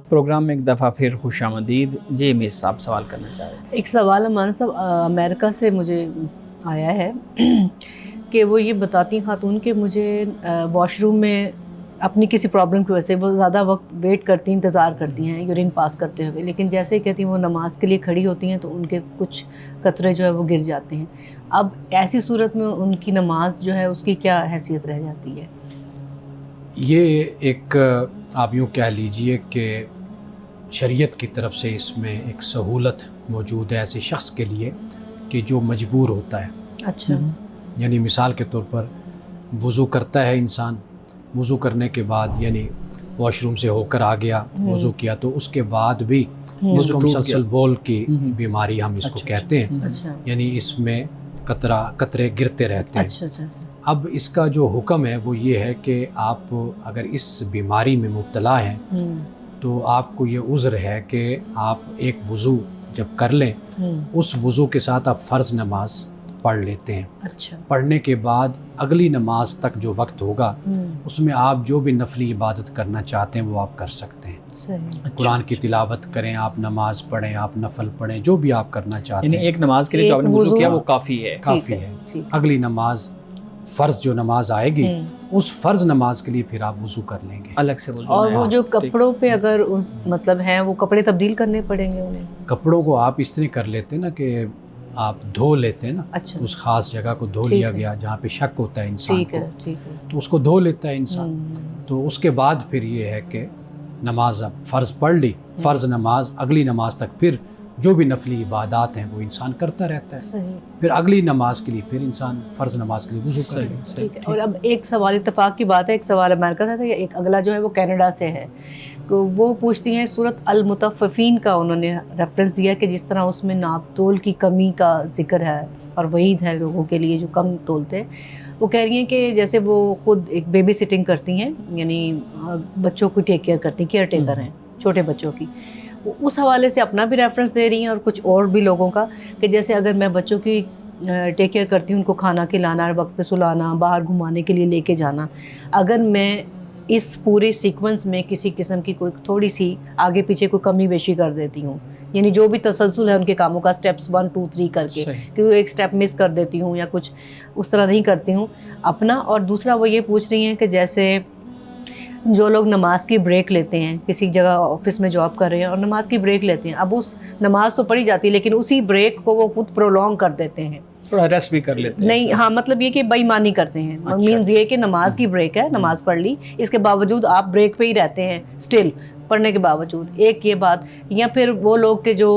Speaker 1: پروگرام میں ایک دفعہ پھر خوش آمدید. جی مس صاحب سوال کرنا چاہ رہے تھے.
Speaker 3: ایک سوال ہمارا صاحب امریکہ سے مجھے آیا ہے کہ وہ یہ بتاتی ہیں خاتون کہ مجھے واش روم میں اپنی کسی پرابلم کی وجہ سے وہ زیادہ وقت ویٹ کرتی ہیں، انتظار کرتی ہیں یورین پاس کرتے ہوئے، لیکن جیسے ہی کہتی ہیں وہ نماز کے لیے کھڑی ہوتی ہیں تو ان کے کچھ قطرے جو ہے وہ گر جاتے ہیں. اب ایسی صورت میں ان کی نماز جو ہے اس کی کیا حیثیت رہ جاتی ہے؟
Speaker 2: یہ ایک آپ یوں کہہ لیجئے کہ شریعت کی طرف سے اس میں ایک سہولت موجود ہے ایسے شخص کے لیے کہ جو مجبور ہوتا ہے.
Speaker 3: اچھا.
Speaker 2: یعنی مثال کے طور پر وضو کرتا ہے انسان، وضو کرنے کے بعد یعنی واش روم سے ہو کر آ گیا، وضو کیا، تو اس کے بعد بھی اس کو مسلسل بول کی بیماری ہم اس کو کہتے ہیں. یعنی اس میں قطرے گرتے رہتے ہیں. اب اس کا جو حکم ہے وہ یہ ہے کہ آپ اگر اس بیماری میں مبتلا ہیں تو آپ کو یہ عذر ہے کہ آپ ایک وضو جب کر لیں اس وضو کے ساتھ آپ فرض نماز پڑھ لیتے ہیں.
Speaker 3: اچھا.
Speaker 2: پڑھنے کے بعد اگلی نماز تک جو وقت ہوگا اس میں آپ جو بھی نفلی عبادت کرنا چاہتے ہیں وہ آپ کر سکتے ہیں. قرآن کی تلاوت کریں، آپ نماز پڑھیں، آپ نفل پڑھیں، جو بھی آپ کرنا چاہتے ہیں.
Speaker 1: یعنی ایک نماز کے لیے جو آپ نے وضو کیا وہ کافی ہے.
Speaker 2: کافی ہے. اگلی نماز فرض جو نماز آئے گی اس فرض نماز کے لیے پھر آپ وضو کر لیں گے
Speaker 1: الگ سے وضو.
Speaker 3: اور وہ جو کپڑوں پہ اگر مطلب ہیں وہ کپڑے تبدیل کرنے پڑیں گے انہیں؟
Speaker 2: کپڑوں کو آپ اس طرح کر لیتے ہیں نا کہ آپ دھو لیتے ہیں نا.
Speaker 3: اچھا.
Speaker 2: اس خاص جگہ کو دھو لیا گیا جہاں پہ شک ہوتا ہے انسان کو،
Speaker 3: ٹھیک ہے.
Speaker 2: تو اس کو دھو لیتا ہے انسان. تو اس کے بعد پھر یہ ہے کہ نماز اب فرض پڑھ لی، فرض نماز اگلی نماز تک پھر جو بھی نفلی عبادات ہیں وہ انسان کرتا رہتا ہے.
Speaker 3: صحیح.
Speaker 2: پھر اگلی نماز کے لیے پھر انسان فرض نماز کے لیے وضو کر لے.
Speaker 3: ٹھیک ہے. اور اب ایک سوال اتفاق کی بات ہے، ایک سوال امریکہ سے تھا، ایک اگلا جو ہے وہ کینیڈا سے ہے. وہ پوچھتی ہیں سورۃ المطففین کا انہوں نے ریفرنس دیا کہ جس طرح اس میں ناپ تول کی کمی کا ذکر ہے اور وعید ہے لوگوں کے لیے جو کم تولتے ہیں. وہ کہہ رہی ہیں کہ جیسے وہ خود ایک بیبی سٹنگ کرتی ہیں، یعنی بچوں کو ٹیک کیئر کرتی ہیں، کیئر ٹیکر ہیں چھوٹے بچوں کی. اس حوالے سے اپنا بھی ریفرنس دے رہی ہیں اور کچھ اور بھی لوگوں کا کہ جیسے اگر میں بچوں کی ٹیک کیئر کرتی ہوں، ان کو کھانا کھلانا، وقت پہ سلانا، باہر گھمانے کے لیے لے کے جانا، اگر میں اس پورے سیکوینس میں کسی قسم کی کوئی تھوڑی سی آگے پیچھے کوئی کمی بیشی کر دیتی ہوں، یعنی جو بھی تسلسل ہے ان کے کاموں کا سٹیپس 1 2 3 کر کے کہ ایک سٹیپ مس کر دیتی ہوں یا کچھ اس طرح نہیں کرتی ہوں اپنا. اور دوسرا وہ یہ پوچھ رہی ہیں کہ جیسے جو لوگ نماز کی بریک لیتے ہیں، کسی جگہ آفس میں جاب کر رہے ہیں اور نماز کی بریک لیتے ہیں، اب اس نماز تو پڑھی جاتی ہے لیکن اسی بریک کو وہ خود پرولونگ کر دیتے ہیں،
Speaker 1: تھوڑا ریسٹ بھی کر لیتے ہیں.
Speaker 3: نہیں ہاں مطلب یہ کہ بے ایمانی کرتے ہیں. مینز یہ کہ نماز کی بریک ہے، نماز پڑھ لی، اس کے باوجود آپ بریک پہ ہی رہتے ہیں اسٹل پڑھنے کے باوجود. ایک یہ بات. یا پھر وہ لوگ کہ جو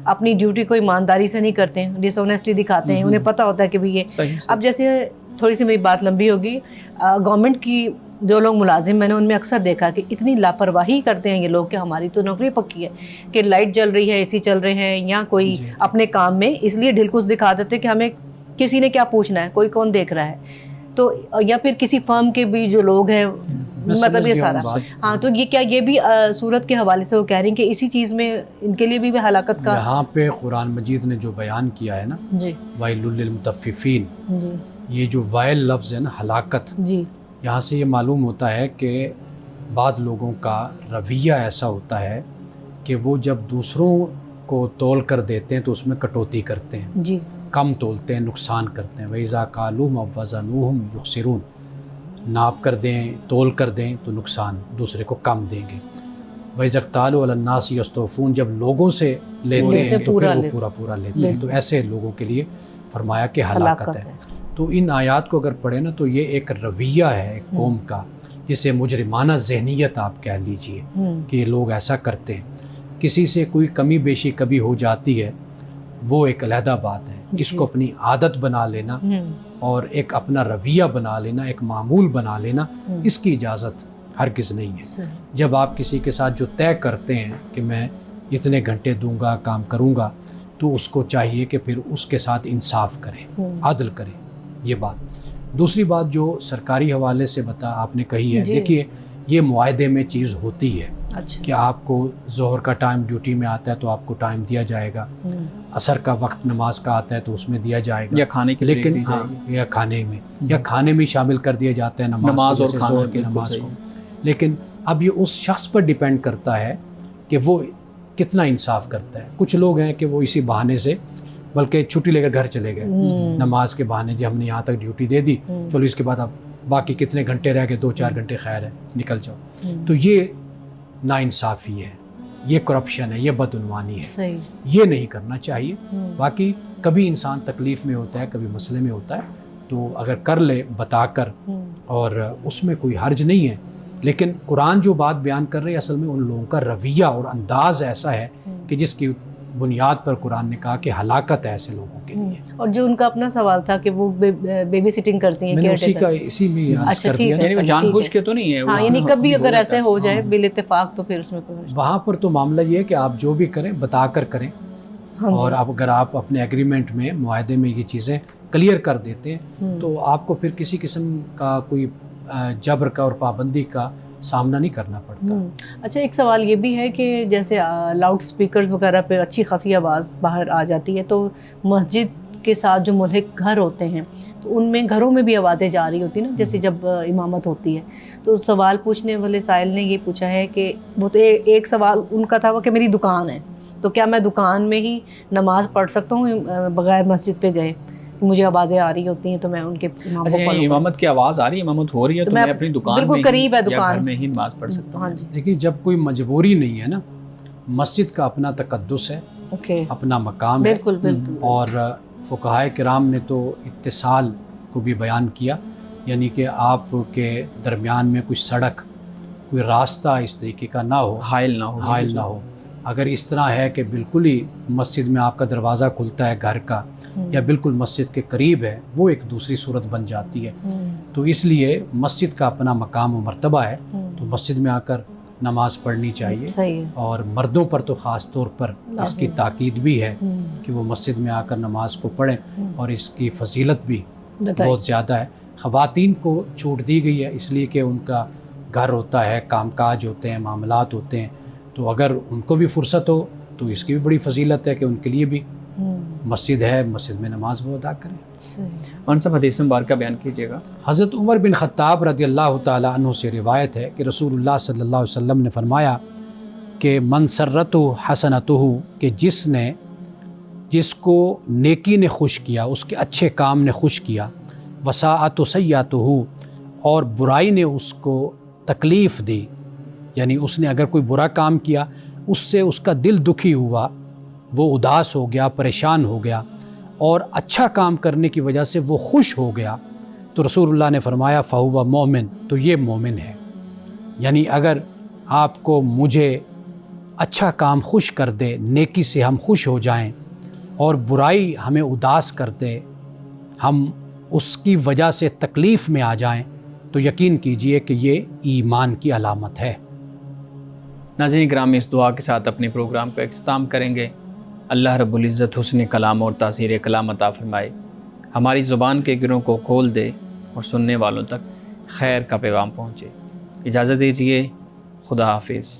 Speaker 3: اپنی ڈیوٹی کو ایمانداری سے نہیں کرتے ہیں، ڈس آنیسٹی دکھاتے ہیں، انہیں پتہ ہوتا ہے کہ بھی یہ اب جیسے تھوڑی سی میری بات لمبی ہوگی، گورنمنٹ کی جو لوگ ملازم میں نے ان میں اکثر دیکھا کہ اتنی لاپرواہی کرتے ہیں یہ لوگ کہ ہماری تو نوکری پکی ہے کہ لائٹ جل رہی ہے، اے سی چل رہے ہیں یا کوئی اپنے کام میں اس لیے ڈھلکس دکھا دیتے کہ ہمیں کسی نے کیا پوچھنا ہے، کوئی کون دیکھ رہا ہے. تو یا پھر کسی فرم کے بھی جو لوگ ہیں مطلب یہ سارا ہاں تو یہ کیا یہ بھی صورت کے حوالے سے وہ کہہ رہے ہیں کہ اسی چیز میں ان کے لیے بھی ہلاکت کا
Speaker 2: یہاں پہ قرآن مجید نے جو بیان کیا ہے نا
Speaker 3: جی
Speaker 2: ویل للمطففین،
Speaker 3: جی
Speaker 2: یہ جو وائل لفظ ہے نا ہلاکت،
Speaker 3: جی
Speaker 2: یہاں سے یہ معلوم ہوتا ہے کہ بعض لوگوں کا رویہ ایسا ہوتا ہے کہ وہ جب دوسروں کو تول کر دیتے ہیں تو اس میں کٹوتی کرتے ہیں،
Speaker 3: جی
Speaker 2: کم تولتے ہیں، نقصان کرتے ہیں. وَإِذَا قَالُوهُمْ أَوْ وَزَنُوهُمْ يُخْسِرُونَ، ناپ کر دیں، تول کر دیں تو نقصان دوسرے کو کم دیں گے. وَإِذَا اكْتَالُوا عَلَى النَّاسِ يَسْتَوْفُونَ، جب لوگوں سے لیتے ہیں تو پھر وہ پورا لیتے ہیں. تو ایسے لوگوں کے لیے فرمایا کہ ہلاکت ہے. تو ان آیات کو اگر پڑھیں نا تو یہ ایک رویہ ہے ایک قوم کا جسے مجرمانہ ذہنیت آپ کہہ لیجئے کہ یہ لوگ ایسا کرتے ہیں. کسی سے کوئی کمی بیشی کبھی ہو جاتی ہے وہ ایک علیحدہ بات ہے، اس کو اپنی عادت بنا لینا اور ایک اپنا رویہ بنا لینا، ایک معمول بنا لینا، اس کی اجازت ہرگز نہیں ہے۔ جب آپ کسی کے ساتھ جو طے کرتے ہیں کہ میں اتنے گھنٹے دوں گا، کام کروں گا، تو اس کو چاہیے کہ پھر اس کے ساتھ انصاف کریں، عدل کریں۔ یہ بات۔ دوسری بات جو سرکاری حوالے سے آپ نے کہی ہے، دیکھیے یہ معاہدے میں چیز ہوتی ہے کہ آپ کو ظہر کا ٹائم ڈیوٹی میں آتا ہے تو آپ کو ٹائم دیا جائے گا، عصر کا وقت نماز کا آتا ہے تو اس میں دیا جائے گا،
Speaker 1: یا کھانے کے
Speaker 2: لیکن یا کھانے میں یا کھانے میں شامل کر دیا جاتا ہے نماز اور ظہر کی نماز کو۔ لیکن اب یہ اس شخص پر ڈیپینڈ کرتا ہے کہ وہ کتنا انصاف کرتا ہے۔ کچھ لوگ ہیں کہ وہ اسی بہانے سے بلکہ چھٹی لے کر گھر چلے گئے نماز کے بہانے، جی ہم نے یہاں تک ڈیوٹی دے دی، چلو اس کے بعد اب باقی کتنے گھنٹے رہ گئے، 2-4 گھنٹے خیر ہے، نکل جاؤ۔ تو یہ ناانصافی ہے، یہ کرپشن ہے، یہ بدعنوانی ہے، یہ نہیں کرنا چاہیے۔ باقی کبھی انسان تکلیف میں ہوتا ہے، کبھی مسئلے میں ہوتا ہے، تو اگر کر لے بتا کر، اور اس میں کوئی حرج نہیں ہے۔ لیکن قرآن جو بات بیان کر رہے ہیں اصل میں ان لوگوں کا رویہ اور انداز ایسا ہے کہ جس کی بنیاد پر قرآن نے کہا کہ ہلاکت ہے ایسے لوگوں کے لیے۔
Speaker 3: اور جو ان کا اپنا سوال تھا کہ وہ بیبی سٹنگ کرتی ہیں،
Speaker 2: میں نے اسی میں عرض کر دیا،
Speaker 1: یعنی وہ جان بوجھ کے تو نہیں ہے،
Speaker 3: ہاں یعنی کبھی اگر ایسے ہو جائے بال اتفاق تو پھر اس میں کوئی،
Speaker 2: وہاں پر تو معاملہ یہ ہے کہ آپ جو بھی کریں بتا کر کریں، اور اگر آپ اپنے ایگریمنٹ میں، معاہدے میں یہ چیزیں کلیئر کر دیتے ہیں تو آپ کو پھر کسی قسم کا کوئی جبر کا اور پابندی کا سامنا نہیں کرنا پڑتا۔
Speaker 3: اچھا ایک سوال یہ بھی ہے کہ جیسے لاؤڈ سپیکرز وغیرہ پہ اچھی خاصی آواز باہر آ جاتی ہے، تو مسجد کے ساتھ جو ملحق گھر ہوتے ہیں تو ان میں گھروں میں بھی آوازیں جا رہی ہوتی ہیں نا، جیسے جب امامت ہوتی ہے۔ تو سوال پوچھنے والے سائل نے یہ پوچھا ہے کہ وہ تو ایک سوال ان کا تھا وہ کہ میری دکان ہے، تو کیا میں دکان میں ہی نماز پڑھ سکتا ہوں بغیر مسجد پہ گئے؟ مجھے آوازیں آ رہی ہوتی ہیں تو میں ان کے
Speaker 1: امامت کی آواز آ رہی ہے، امامت ہو رہی ہے، تو میں اپنی دکان
Speaker 3: بالکل قریب ہے دکان
Speaker 1: میں ہی نماز پڑھ سکتا ہوں۔
Speaker 3: ہاں جی،
Speaker 2: دیکھیے جب کوئی مجبوری نہیں ہے نا، مسجد کا اپنا تقدس ہے، اپنا مقام ہے،
Speaker 3: بالکل بالکل،
Speaker 2: اور فقہائے کرام نے تو اتصال کو بھی بیان کیا، یعنی کہ آپ کے درمیان میں کوئی سڑک، کوئی راستہ اس طریقے کا نہ ہو، حائل نہ ہو۔ اگر اس طرح ہے کہ بالکل ہی مسجد میں آپ کا دروازہ کھلتا ہے گھر کا، یا بالکل مسجد کے قریب ہے، وہ ایک دوسری صورت بن جاتی ہے۔ تو اس لیے مسجد کا اپنا مقام و مرتبہ ہے، تو مسجد میں آ کر نماز پڑھنی چاہیے، اور مردوں پر تو خاص طور پر اس کی تاکید بھی ہے کہ وہ مسجد میں آ کر نماز کو پڑھیں، اور اس کی فضیلت بھی بہت زیادہ ہے۔ خواتین کو چھوٹ دی گئی ہے اس لیے کہ ان کا گھر ہوتا ہے، کام کاج ہوتے ہیں، معاملات ہوتے ہیں، تو اگر ان کو بھی فرصت ہو تو اس کی بھی بڑی فضیلت ہے کہ ان کے لیے بھی مسجد ہے، مسجد میں نماز وہ ادا کریں۔
Speaker 1: مولانا صاحب حدیث مبارکہ بیان کیجیے گا۔
Speaker 2: حضرت عمر بن خطاب رضی اللہ تعالیٰ عنہ سے روایت ہے کہ رسول اللہ صلی اللہ علیہ وسلم نے فرمایا کہ من سرتہ حسنتہ، کہ جس کو نیکی نے خوش کیا، اس کے اچھے کام نے خوش کیا، وساءت سیئتہ، اور برائی نے اس کو تکلیف دی، یعنی اس نے اگر کوئی برا کام کیا اس سے اس کا دل دکھی ہوا، وہ اداس ہو گیا، پریشان ہو گیا، اور اچھا کام کرنے کی وجہ سے وہ خوش ہو گیا، تو رسول اللہ نے فرمایا فہو مومن، تو یہ مومن ہے۔ یعنی اگر آپ کو مجھے اچھا کام خوش کر دے، نیکی سے ہم خوش ہو جائیں، اور برائی ہمیں اداس کر دے، ہم اس کی وجہ سے تکلیف میں آ جائیں، تو یقین کیجئے کہ یہ ایمان کی علامت ہے۔
Speaker 1: ناظرین کرام، اس دعا کے ساتھ اپنے پروگرام کو اختتام کریں گے۔ اللہ رب العزت حسن کلام اور تاثیر کلام عطا فرمائے، ہماری زبان کے گروں کو کھول دے، اور سننے والوں تک خیر کا پیغام پہنچے۔ اجازت دیجیے، خدا حافظ۔